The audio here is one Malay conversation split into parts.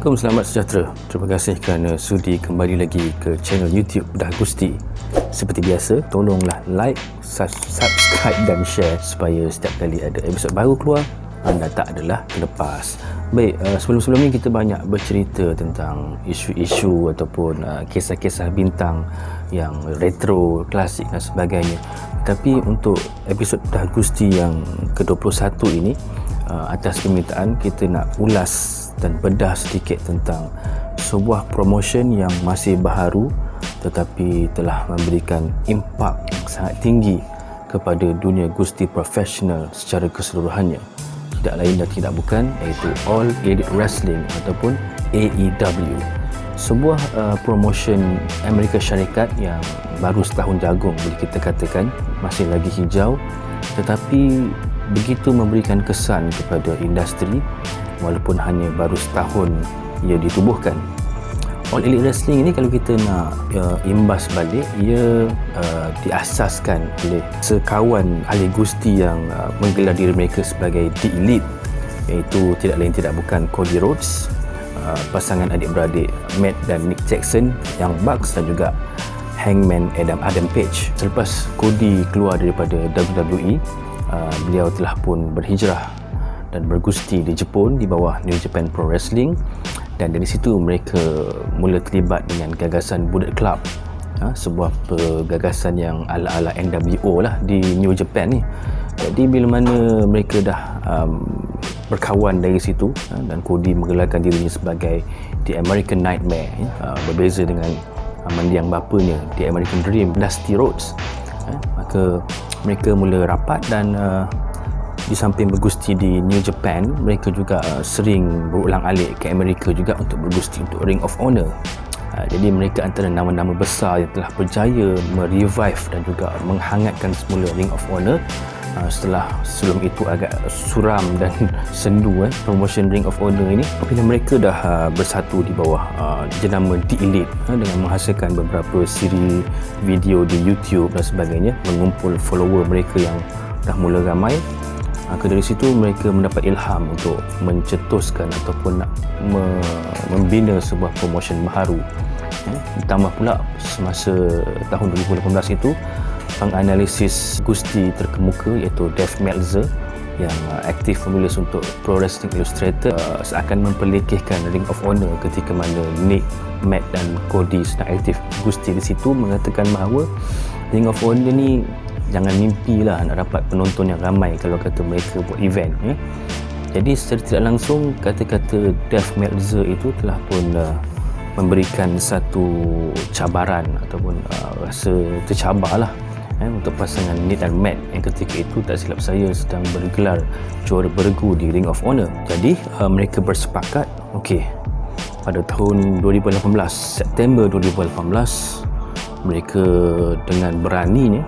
Assalamualaikum, selamat sejahtera. Terima kasih kerana sudi kembali lagi ke channel YouTube Dah Gusti. Seperti biasa, tolonglah like, subscribe dan share supaya setiap kali ada episod baru keluar, anda tak adalah terlepas. Baik, sebelum-sebelum ni kita banyak bercerita tentang isu-isu ataupun kisah-kisah bintang yang retro, klasik dan sebagainya. Tapi untuk episod Dah Gusti yang ke-21 ini, atas permintaan kita nak ulas dan bedah sedikit tentang sebuah promotion yang masih baharu tetapi telah memberikan impak yang sangat tinggi kepada dunia gusti profesional secara keseluruhannya. Tidak lain dan tidak bukan iaitu All Elite Wrestling ataupun AEW. Sebuah promotion Amerika Syarikat yang baru setahun jagung boleh kita katakan, masih lagi hijau tetapi begitu memberikan kesan kepada industri walaupun hanya baru setahun ia ditubuhkan. All Elite Wrestling ini kalau kita nak imbas balik, ia diasaskan oleh sekawan ahli gusti yang menggelar diri mereka sebagai The Elite, iaitu tidak lain tidak bukan Cody Rhodes, pasangan adik-beradik Matt dan Nick Jackson, Young Bucks dan juga Hangman Adam Page. Selepas Cody keluar daripada WWE, beliau telah pun berhijrah dan bergusti di Jepun di bawah New Japan Pro Wrestling, dan dari situ mereka mula terlibat dengan gagasan Bullet Club, sebuah gagasan yang ala-ala NWO lah di New Japan ni. Jadi bila mana mereka dah berkawan dari situ, dan Cody menggelarkan dirinya sebagai The American Nightmare, berbeza dengan mendiang bapanya The American Dream, Dusty Rhodes, maka mereka mula rapat dan di samping bergusti di New Japan, mereka juga sering berulang-alik ke Amerika juga untuk bergusti untuk Ring of Honor. Jadi mereka antara nama-nama besar yang telah berjaya merevive dan juga menghangatkan semula Ring of Honor setelah sebelum itu agak suram dan sendu promotion Ring of Honor ini. Bila mereka dah bersatu di bawah jenama The Elite dengan menghasilkan beberapa siri video di YouTube dan sebagainya, mengumpul follower mereka yang dah mula ramai, maka dari situ mereka mendapat ilham untuk mencetuskan ataupun nak membina sebuah promotion baharu. Ditambah pula semasa tahun 2018 itu, penganalisis gusti terkemuka iaitu Dave Meltzer yang aktif menulis untuk Pro Wrestling Illustrated seakan memperlekehkan Ring of Honor ketika mana Nick, Matt dan Cody sedang aktif gusti di situ, mengatakan bahawa Ring of Honor ni jangan mimpilah nak dapat penonton yang ramai kalau kata mereka buat event. Jadi secara tidak langsung kata-kata Dave Meltzer itu telah pun memberikan satu cabaran ataupun rasa tercabarlah untuk pasangan Nick dan Matt yang ketika itu tak silap saya sedang bergelar juara bergu di Ring of Honor. Jadi mereka bersepakat, okey, pada tahun 2018, September 2018, mereka dengan beraninya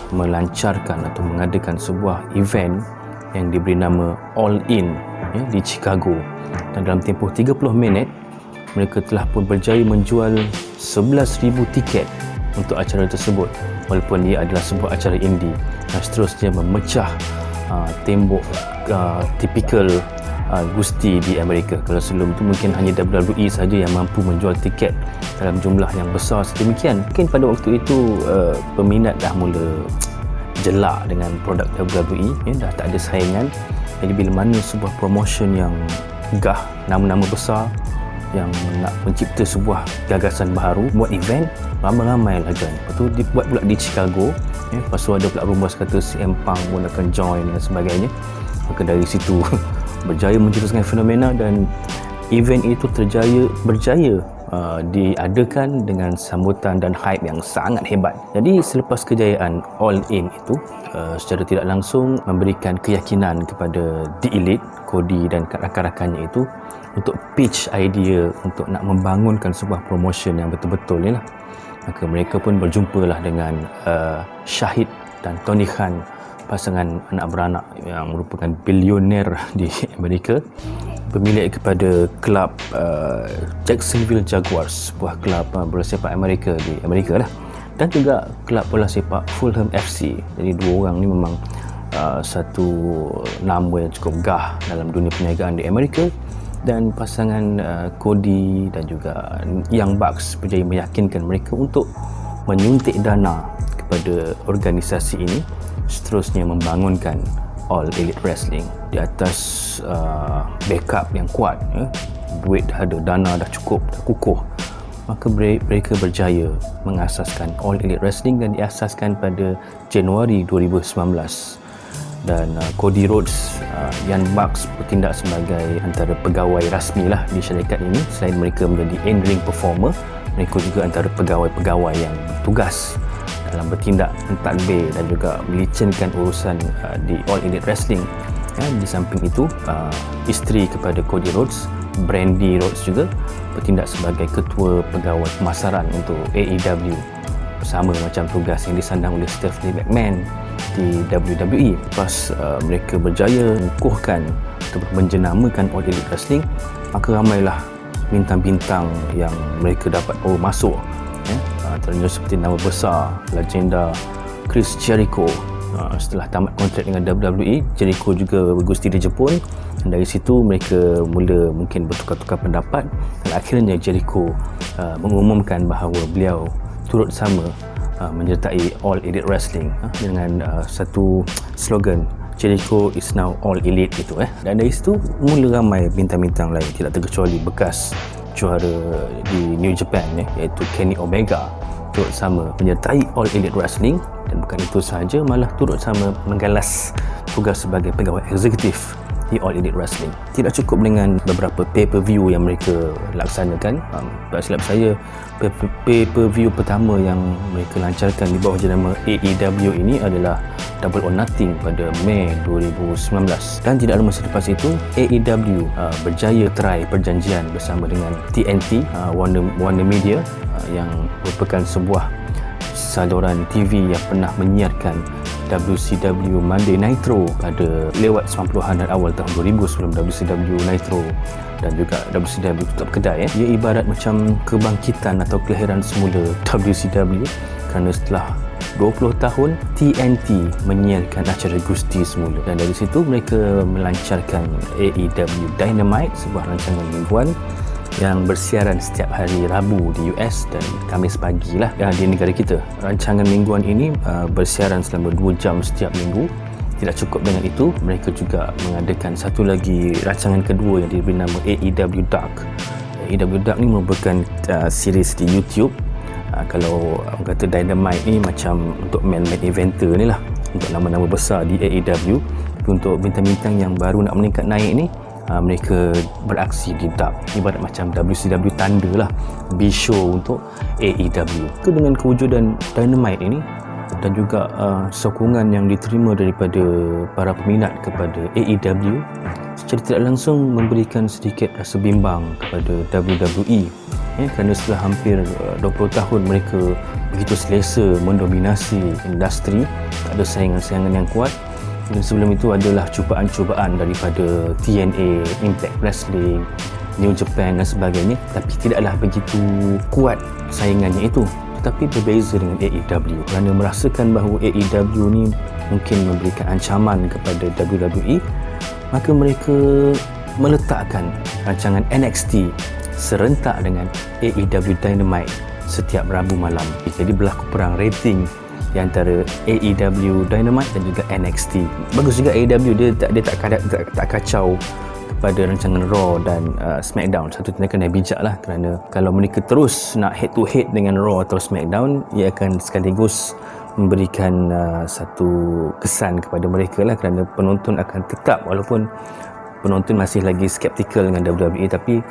melancarkan atau mengadakan sebuah event yang diberi nama All In di Chicago, dan dalam tempoh 30 minit mereka telah pun berjaya menjual 11,000 tiket untuk acara tersebut, walaupun ia adalah sebuah acara indie, dan seterusnya memecah tembok tipikal gusti di Amerika. Kalau sebelum itu mungkin hanya WWE saja yang mampu menjual tiket dalam jumlah yang besar sedemikian. Mungkin pada waktu itu peminat dah mula jelak dengan produk WWE, dah tak ada saingan. Jadi bila mana sebuah promotion yang gah, nama-nama besar yang nak mencipta sebuah gagasan baharu, buat event, ramai-ramai lah join. Lepas tu dibuat pula di Chicago, lepas tu ada pula rumours kata CM Punk pun akan join dan sebagainya. Maka dari situ berjaya mencetuskan fenomena, dan event itu berjaya diadakan dengan sambutan dan hype yang sangat hebat. Jadi selepas kejayaan All In itu, secara tidak langsung memberikan keyakinan kepada The Elite, Cody dan rakan-rakannya itu untuk pitch idea untuk nak membangunkan sebuah promotion yang betul-betul ni lah. Maka mereka pun berjumpalah dengan Shahid dan Tony Khan, pasangan anak beranak yang merupakan bilioner di Amerika, pemilik kepada kelab Jacksonville Jaguars, sebuah kelab bola sepak Amerika di Amerika lah, dan juga kelab bola sepak Fulham FC. Jadi dua orang ni memang satu nama yang cukup gah dalam dunia perniagaan di Amerika, dan pasangan Cody dan juga Young Bucks berjaya meyakinkan mereka untuk menyuntik dana kepada organisasi ini, seterusnya membangunkan All Elite Wrestling di atas backup yang kuat, duit dah ada, dana dah cukup, dah kukuh. Maka mereka berjaya mengasaskan All Elite Wrestling dan diasaskan pada Januari 2019. Dan Cody Rhodes, Young Bucks bertindak sebagai antara pegawai rasmi lah di syarikat ini. Selain mereka menjadi in-ring performer, mereka juga antara pegawai-pegawai yang bertugas dalam bertindak mentadbir dan juga melicinkan urusan di All Elite Wrestling. Di samping itu, isteri kepada Cody Rhodes, Brandy Rhodes, juga bertindak sebagai ketua pegawai pemasaran untuk AEW, bersama macam tugas yang disandang oleh Stephanie McMahon di WWE. Lepas mereka berjaya mengukuhkan atau menjenamakan All Elite Wrestling, maka ramailah bintang-bintang yang mereka dapat bawa masuk, antaranya seperti nama besar legenda Chris Jericho. Setelah tamat kontrak dengan WWE, Jericho juga bergusti di Jepun, dan dari situ mereka mula mungkin bertukar-tukar pendapat, dan akhirnya Jericho mengumumkan bahawa beliau turut sama menyertai All Elite Wrestling dengan satu slogan, Jericho is now All Elite itu. Dan dari situ mula ramai bintang-bintang lain, tidak terkecuali bekas juara di New Japan iaitu Kenny Omega turut sama menyertai All Elite Wrestling. Dan bukan itu sahaja, malah turut sama menggalas tugas sebagai pegawai eksekutif di All Elite Wrestling. Tidak cukup dengan beberapa pay-per-view yang mereka laksanakan. Tak silap saya, pay-per-view pertama yang mereka lancarkan di bawah jenama AEW ini adalah Double or Nothing pada Mei 2019. Dan tidak lama selepas itu, AEW berjaya try perjanjian bersama dengan TNT, Warner Media, yang merupakan sebuah saluran TV yang pernah menyiarkan WCW Monday Nitro pada lewat 90-an dan awal tahun 2000 sebelum WCW Nitro dan juga WCW tutup kedai. Ia ibarat macam kebangkitan atau kelahiran semula WCW, kerana setelah 20 tahun TNT menyiarkan acara Gusti semula, dan dari situ mereka melancarkan AEW Dynamite, sebuah rancangan mingguan yang bersiaran setiap hari Rabu di US dan Khamis pagi lah di negara kita. Rancangan mingguan ini bersiaran selama 2 jam setiap minggu. Tidak cukup dengan itu, mereka juga mengadakan satu lagi rancangan kedua yang diberi nama AEW Dark. AEW Dark ni merupakan series di YouTube. Kalau orang kata Dynamite ni macam untuk main eventer ni lah, untuk nama-nama besar di AEW. Untuk bintang-bintang yang baru nak meningkat naik ni, mereka beraksi di Dark, ibarat macam WCW tanda lah B-show untuk AEW. Dengan kewujudan Dynamite ini dan juga sokongan yang diterima daripada para peminat kepada AEW, secara tidak langsung memberikan sedikit rasa bimbang kepada WWE, kerana setelah hampir 20 tahun mereka begitu selesa mendominasi industri, tak ada saingan-saingan yang kuat. Dan sebelum itu adalah cubaan-cubaan daripada TNA, Impact Wrestling, New Japan dan sebagainya, tapi tidaklah begitu kuat saingannya itu. Tetapi berbeza dengan AEW, kerana merasakan bahawa AEW ni mungkin memberikan ancaman kepada WWE, maka mereka meletakkan rancangan NXT serentak dengan AEW Dynamite setiap Rabu malam. Jadi berlaku perang rating di antara AEW Dynamite dan juga NXT. Bagus juga AEW, dia tak kacau kepada rancangan Raw dan SmackDown. Satu tindakan yang bijak lah, kerana kalau mereka terus nak head to head dengan Raw atau SmackDown, ia akan sekaligus memberikan satu kesan kepada mereka lah, kerana penonton akan tetap, walaupun penonton masih lagi skeptikal dengan WWE, tapi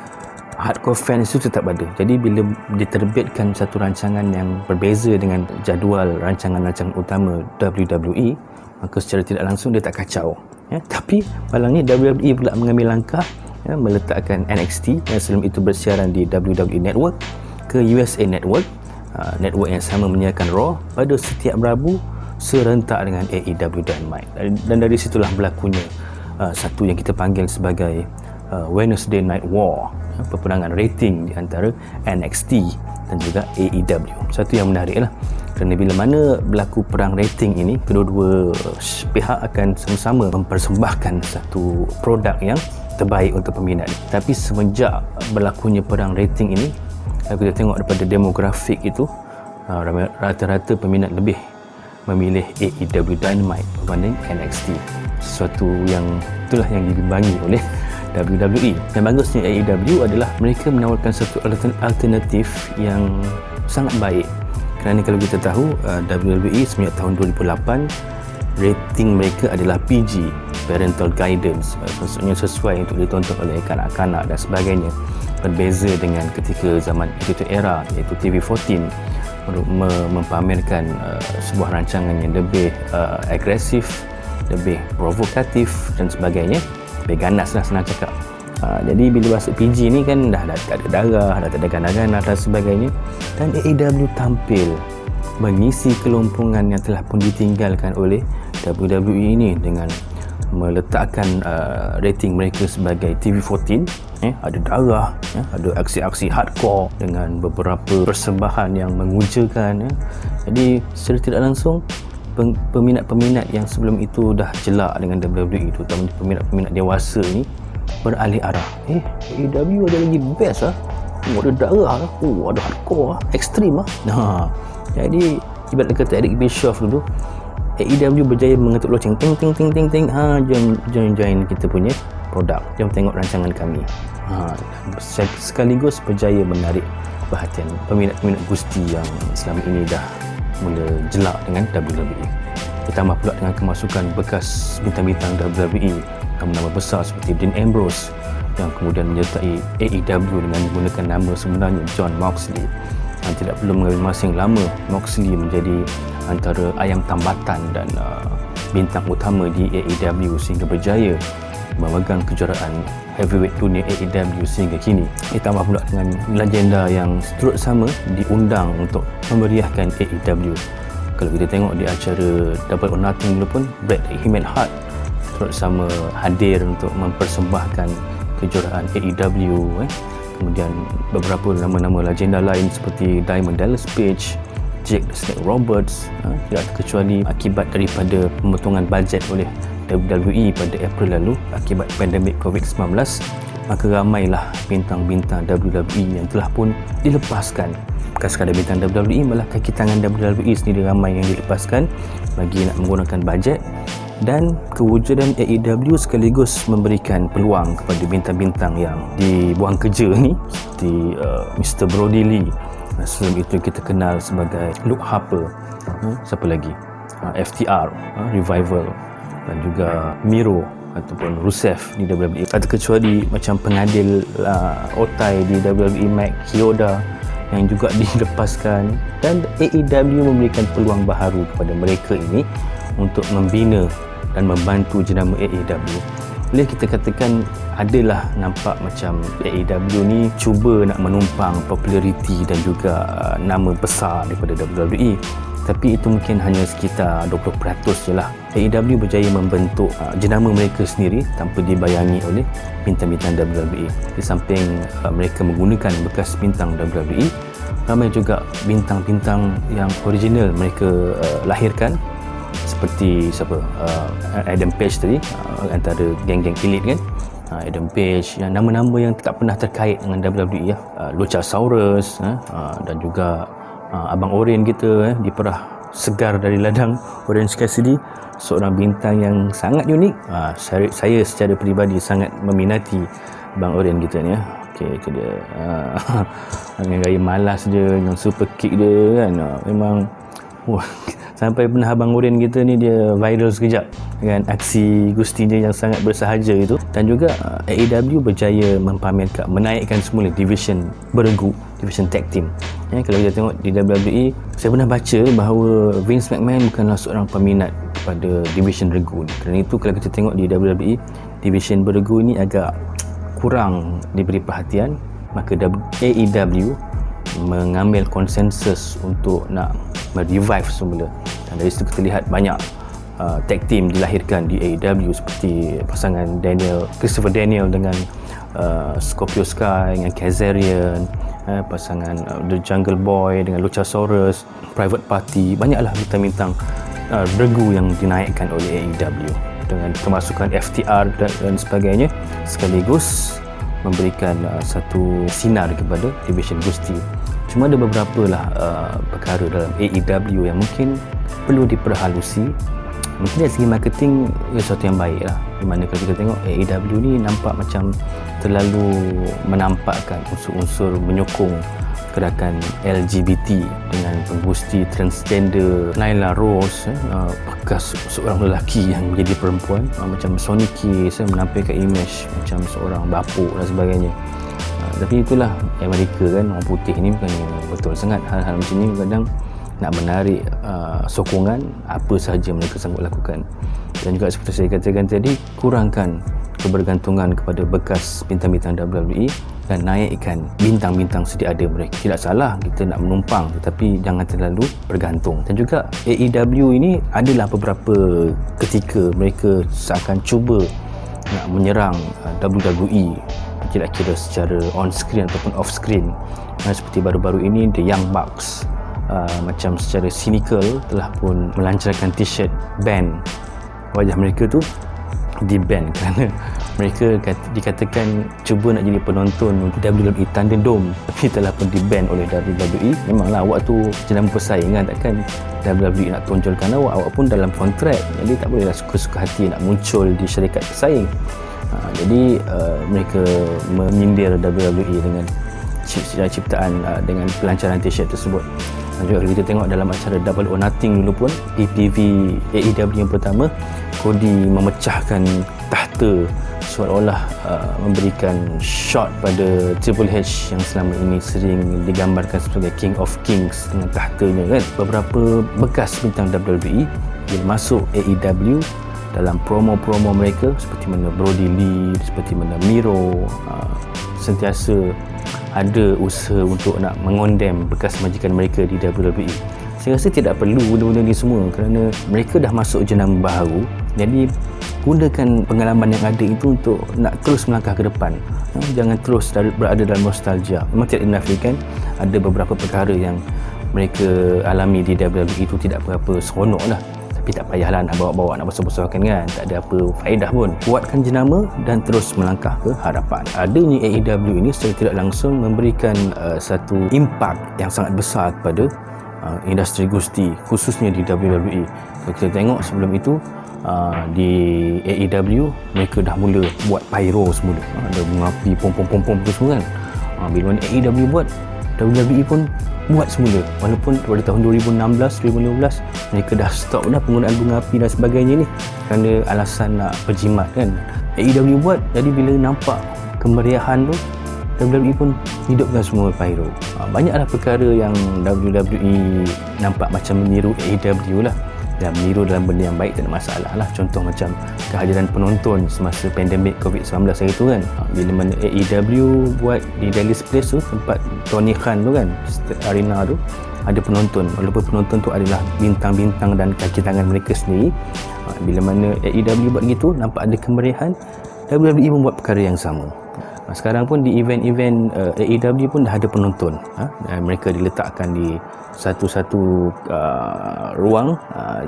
hardcore fans itu tetap ada. Jadi bila diterbitkan satu rancangan yang berbeza dengan jadual rancangan-rancangan utama WWE, maka secara tidak langsung dia tak kacau. Tapi malangnya WWE pula mengambil langkah meletakkan NXT yang sebelum itu bersiaran di WWE Network ke USA Network, network yang sama menyiarkan Raw pada setiap Rabu serentak dengan AEW Dynamite. Dan dari situlah berlakunya satu yang kita panggil sebagai Wednesday Night War, peperangan rating di antara NXT dan juga AEW. Satu yang menarik lah, kerana bila mana berlaku perang rating ini, kedua-dua pihak akan sama-sama mempersembahkan satu produk yang terbaik untuk peminat. Tapi semenjak berlakunya perang rating ini, kalau kita tengok daripada demografik itu, rata-rata peminat lebih memilih AEW Dynamite berbanding NXT. Sesuatu yang itulah yang dibimbangi oleh WWE. Dan bagusnya AEW adalah mereka menawarkan satu alternatif yang sangat baik. Kerana kalau kita tahu WWE semenjak tahun 2008 rating mereka adalah PG, Parental Guidance, maksudnya sesuai untuk ditonton oleh kanak-kanak dan sebagainya. Berbeza dengan ketika zaman itu era, iaitu TV14 mempamerkan sebuah rancangan yang lebih agresif, lebih provokatif dan sebagainya, lebih ganas lah senang cakap. Jadi bila masuk PG ni kan dah tak ada darah, dah tak ada ganas-ganas dan sebagainya, dan AEW tampil mengisi kelompongan yang telah pun ditinggalkan oleh WWE ini dengan meletakkan rating mereka sebagai TV14. Ada darah, ada aksi-aksi hardcore dengan beberapa persembahan yang mengujakan. Jadi secara tidak langsung peminat-peminat yang sebelum itu dah jelak dengan WWE, terutama peminat-peminat dewasa ni, beralih arah. AEW ada lagi best ada darah ada hardcore ekstrim jadi ibarat kata Eric Bischoff dulu, AEW berjaya mengetuk loceng, ting join kita punya produk, jom tengok rancangan kami. Sekaligus berjaya menarik perhatian peminat-peminat gusti yang selama ini dah mula jelak dengan WWE. Ditambah pula dengan kemasukan bekas bintang-bintang WWE, nama-nama besar seperti Dean Ambrose yang kemudian menyertai AEW dengan menggunakan nama sebenarnya Jon Moxley. Dan tidak perlu mengambil masa yang lama, Moxley menjadi antara ayam tambatan dan bintang utama di AEW sehingga berjaya memegang kejuaraan heavyweight dunia AEW sehingga kini. Ditambah pula dengan legenda yang turut sama diundang untuk memeriahkan AEW. Kalau kita tengok di acara Double or Nothing dulu pun, Bret Hart turut sama hadir untuk mempersembahkan kejuaraan AEW. Kemudian beberapa nama-nama legenda lain seperti Diamond Dallas Page, Jake the Snake Roberts, tidak terkecuali akibat daripada pemotongan bajet oleh WWE pada April lalu akibat pandemik COVID-19, maka ramailah bintang-bintang WWE yang telah pun dilepaskan. Bukan sekadar bintang WWE, malah kaki tangan WWE sendiri ramai yang dilepaskan bagi nak menggunakan bajet. Dan kewujudan AEW sekaligus memberikan peluang kepada bintang-bintang yang dibuang kerja ni seperti Mr. Brody Lee, sebelum itu kita kenal sebagai Luke Harper, siapa lagi, FTR, Revival, dan juga Miro ataupun Rusev di WWE. Tak terkecuali macam pengadil otai di WWE, Matt Kyoda, yang juga dilepaskan. Dan AEW memberikan peluang baharu kepada mereka ini untuk membina dan membantu jenama AEW. Boleh kita katakan adalah nampak macam AEW ni cuba nak menumpang populariti dan juga nama besar daripada WWE, tapi itu mungkin hanya sekitar 20% je lah. AEW berjaya membentuk jenama mereka sendiri tanpa dibayangi oleh bintang-bintang WWE. Di samping mereka menggunakan bekas bintang WWE, ramai juga bintang-bintang yang original mereka lahirkan, seperti siapa, Adam Page tadi, antara geng-geng elite kan, Adam Page, yang nama-nama yang tak pernah terkait dengan WWE Luchasaurus, dan juga Abang Oren kita, diperah segar dari ladang, Orange Cassidy, seorang bintang yang sangat unik. Saya secara peribadi sangat meminati Abang Oren kita ni. Okey, itu dia. Dengan gaya malas dia, dengan super kick dia kan, memang sampai pernah Abang Oren kita ni dia viral sekejap dengan aksi gustinya yang sangat bersahaja itu. Dan juga AEW berjaya mempamerkan, menaikkan semula division beregu, division tag team. Kalau kita tengok di WWE, saya pernah baca bahawa Vince McMahon bukanlah seorang peminat pada division regu ni. Kerana itu kalau kita tengok di WWE, division beregu ni agak kurang diberi perhatian, maka AEW mengambil konsensus untuk nak merevive semula. Dan dari situ kita lihat banyak tag team dilahirkan di AEW seperti pasangan Christopher Daniel dengan Scorpio Sky dengan Kazarian, pasangan The Jungle Boy dengan Luchasaurus, Private Party. Banyaklah bintang-bintang regu yang dinaikkan oleh AEW. dengan kemasukan FTR dan sebagainya, sekaligus memberikan satu sinar kepada division Gusti. Cuma ada beberapa lah perkara dalam AEW yang mungkin perlu diperhalusi. Mungkin dari segi marketing ia sesuatu yang baik lah, di mana kalau kita tengok AEW ni nampak macam terlalu menampakkan unsur-unsur menyokong gerakan LGBT dengan penggusti transgender Nyla Rose, bekas seorang lelaki yang menjadi perempuan, macam Sonny Kiss menampilkan image macam seorang bapuk dan sebagainya. Tapi itulah Amerika kan, orang putih ni bukan betul sangat hal-hal macam ni. Kadang nak menarik sokongan, apa sahaja mereka sanggup lakukan. Dan juga seperti saya katakan tadi, kurangkan kebergantungan kepada bekas bintang-bintang WWE dan naikkan bintang-bintang sedia ada mereka. Tidak salah kita nak menumpang, tetapi jangan terlalu bergantung. Dan juga AEW ini adalah beberapa ketika mereka seakan cuba nak menyerang WWE, kira-kira secara on screen ataupun off screen. Seperti baru-baru ini The Young Bucks macam secara cynical telah pun melancarkan t-shirt ban wajah mereka tu di-ban kerana mereka dikatakan cuba nak jadi penonton WWE Thunderdome, tapi telah pun di-ban oleh WWE. Memanglah awak tu jenama pesaing kan, takkan WWE nak tonjolkan awak pun dalam kontrak, jadi tak bolehlah suka-suka hati nak muncul di syarikat pesaing. Jadi mereka menyindir WWE dengan ciptaan dengan pelancaran t-shirt tersebut. Dan juga kalau kita tengok dalam acara Double or Nothing dulu pun, PPV AEW yang pertama, Cody memecahkan tahta seolah-olah memberikan shot pada Triple H yang selama ini sering digambarkan sebagai King of Kings dengan tahtanya kan. Beberapa bekas bintang WWE bila masuk AEW, dalam promo-promo mereka seperti mana Brody Lee, seperti mana Miro, sentiasa ada usaha untuk nak mengondem bekas majikan mereka di WWE. Saya rasa tidak perlu benda-benda ni semua kerana mereka dah masuk jenama baharu. Jadi gunakan pengalaman yang ada itu untuk nak terus melangkah ke depan. Jangan terus berada dalam nostalgia. Memang tidak dinafikan ada beberapa perkara yang mereka alami di WWE itu tidak berapa seronok lah. Tapi tak payahlah nak bawa-bawa, nak besar-besarkan kan, tak ada apa faedah pun. Kuatkan jenama dan terus melangkah ke hadapan. Adanya AEW ini secara tidak langsung memberikan satu impak yang sangat besar kepada industri gusti, khususnya di WWE. Kalau kita tengok sebelum itu di AEW mereka dah mula buat pyro semula, ada bunga api, pom-pom-pom tu semua kan. Bila mana AEW buat, WWE pun buat semula, walaupun pada tahun 2016-2015 mereka dah stop dah penggunaan bunga api dan sebagainya ni kerana alasan nak berjimat kan. AEW buat, jadi bila nampak kemeriahan tu, WWE pun hidupkan semua pyro. Banyaklah perkara yang WWE nampak macam meniru AEW lah, dan meniru dalam benda yang baik tak ada masalah lah. Contoh macam kehadiran penonton semasa pandemik COVID-19 hari tu kan, bila mana AEW buat di Dallas Place tu, tempat Tony Khan tu kan, arena tu ada penonton, walaupun penonton tu adalah bintang-bintang dan kaki tangan mereka sendiri. Bila mana AEW buat gitu, nampak ada kemeriahan, WWE membuat perkara yang sama. Sekarang pun di event-event AEW pun dah ada penonton, dan mereka diletakkan di satu-satu ruang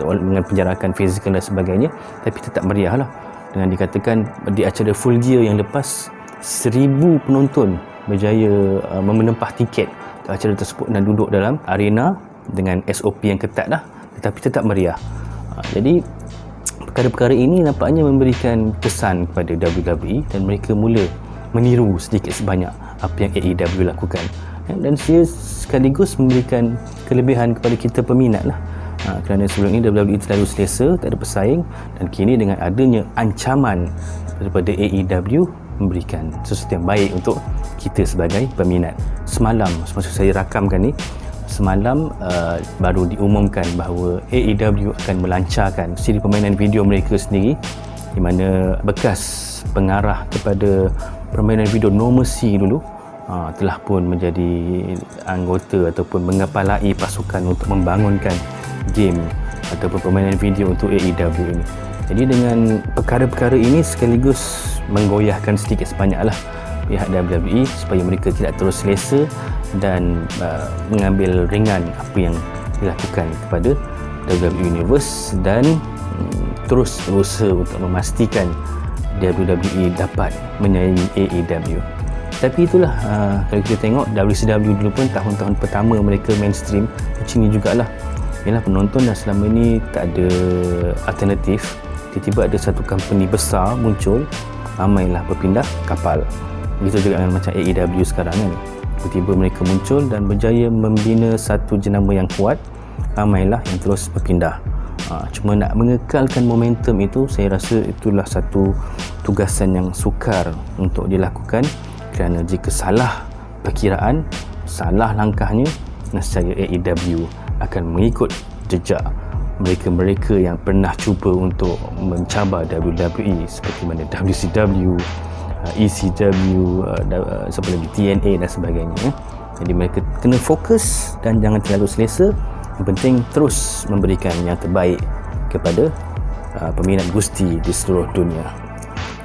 dengan penjarakan fizikal dan sebagainya, tapi tetap meriah lah. Dengan dikatakan di acara Full Gear yang lepas, 1,000 penonton berjaya menempah tiket ke acara tersebut dan duduk dalam arena dengan SOP yang ketat lah, tetapi tetap meriah. Jadi perkara-perkara ini nampaknya memberikan kesan kepada WWE dan mereka mula meniru sedikit sebanyak apa yang AEW lakukan, dan dia sekaligus memberikan kelebihan kepada kita peminat lah. Kerana sebelum ini WWE terlalu selesa, tak ada pesaing, dan kini dengan adanya ancaman daripada AEW memberikan sesuatu yang baik untuk kita sebagai peminat. Semalam semasa saya rakamkan ni, semalam baru diumumkan bahawa AEW akan melancarkan siri permainan video mereka sendiri, di mana bekas pengarah kepada permainan video No Mercy dulu telah pun menjadi anggota ataupun mengepalai pasukan untuk membangunkan game ataupun permainan video untuk AEW ini. Jadi dengan perkara-perkara ini sekaligus menggoyahkan sedikit sebanyaklah pihak WWE supaya mereka tidak terus selesa dan mengambil ringan apa yang dilakukan kepada WWE Universe, dan terus berusaha untuk memastikan WWE dapat menyaingi AEW. Tapi itulah, kalau kita tengok WCW dulu pun tahun-tahun pertama mereka mainstream macam ni jugalah. Yalah, penonton dah selama ni tak ada alternatif, tiba-tiba ada satu company besar muncul, ramailah berpindah kapal. Begitu juga dengan macam AEW sekarang kan, tiba-tiba mereka muncul dan berjaya membina satu jenama yang kuat, ramailah yang terus berpindah. Cuma nak mengekalkan momentum itu, saya rasa itulah satu tugasan yang sukar untuk dilakukan, kerana jika salah perkiraan, salah langkahnya, nescaya AEW akan mengikut jejak mereka-mereka yang pernah cuba untuk mencabar WWE seperti mana WCW, ECW, siapa lagi, TNA dan sebagainya. Jadi mereka kena fokus dan jangan terlalu selesa. Yang penting terus memberikan yang terbaik kepada peminat gusti di seluruh dunia.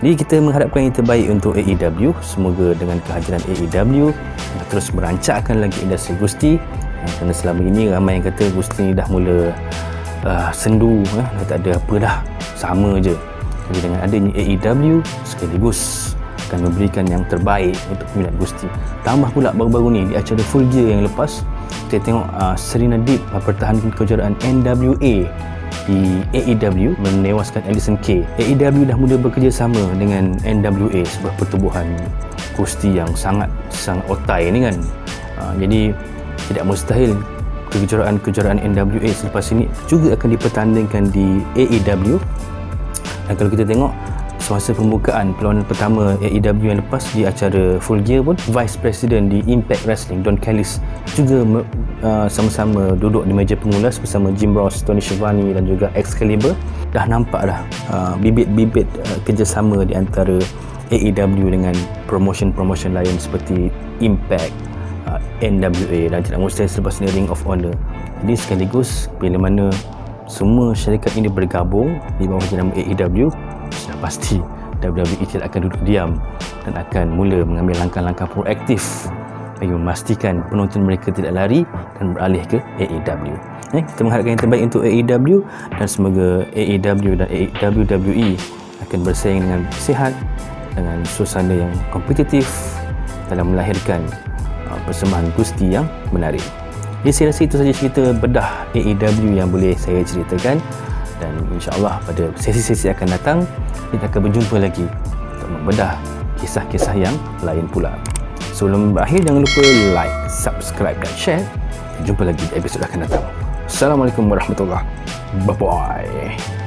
Jadi kita mengharapkan yang terbaik untuk AEW. Semoga dengan kehadiran AEW terus merancakkan lagi industri gusti, kerana selama ini ramai yang kata gusti ni dah mula sendu, dah tak ada apa dah, sama je. Jadi dengan adanya AEW sekaligus akan memberikan yang terbaik untuk peminat gusti. Tambah pula baru-baru ni di acara Full Gear yang lepas, kita tengok Serena Deeb mempertahankan kejuaraan NWA di AEW, menewaskan Allysin Kay. AEW dah mula bekerjasama dengan NWA, sebuah pertubuhan gusti yang sangat otai ni kan. Jadi tidak mustahil kejuaraan NWA selepas ini juga akan dipertandingkan di AEW. Dan kalau kita tengok semasa pembukaan perlawanan pertama AEW yang lepas di acara Full Gear pun, Vice President di Impact Wrestling Don Callis juga sama-sama duduk di meja pengulas bersama Jim Ross, Tony Schiavone dan juga Excalibur. Dah nampak dah bibit-bibit kerjasama di antara AEW dengan promotion-promotion lain seperti Impact, NWA dan tidak mustahil selepas ni Ring of Honor. Jadi sekaligus bila mana semua syarikat ini bergabung di bawah jenama AEW, sudah pasti WWE tidak akan duduk diam dan akan mula mengambil langkah-langkah proaktif bagi memastikan penonton mereka tidak lari dan beralih ke AEW. Kita mengharapkan yang terbaik untuk AEW dan semoga AEW dan WWE akan bersaing dengan sihat, dengan suasana yang kompetitif dalam melahirkan persembahan gusti yang menarik. Jadi saya rasa itu saja cerita bedah AEW yang boleh saya ceritakan, dan insya-Allah pada sesi-sesi akan datang kita akan berjumpa lagi untuk membedah kisah-kisah yang lain pula. Sebelum berakhir, jangan lupa like, subscribe dan share. Jumpa lagi di episod akan datang. Assalamualaikum warahmatullahi wabarakatuh. Bye bye.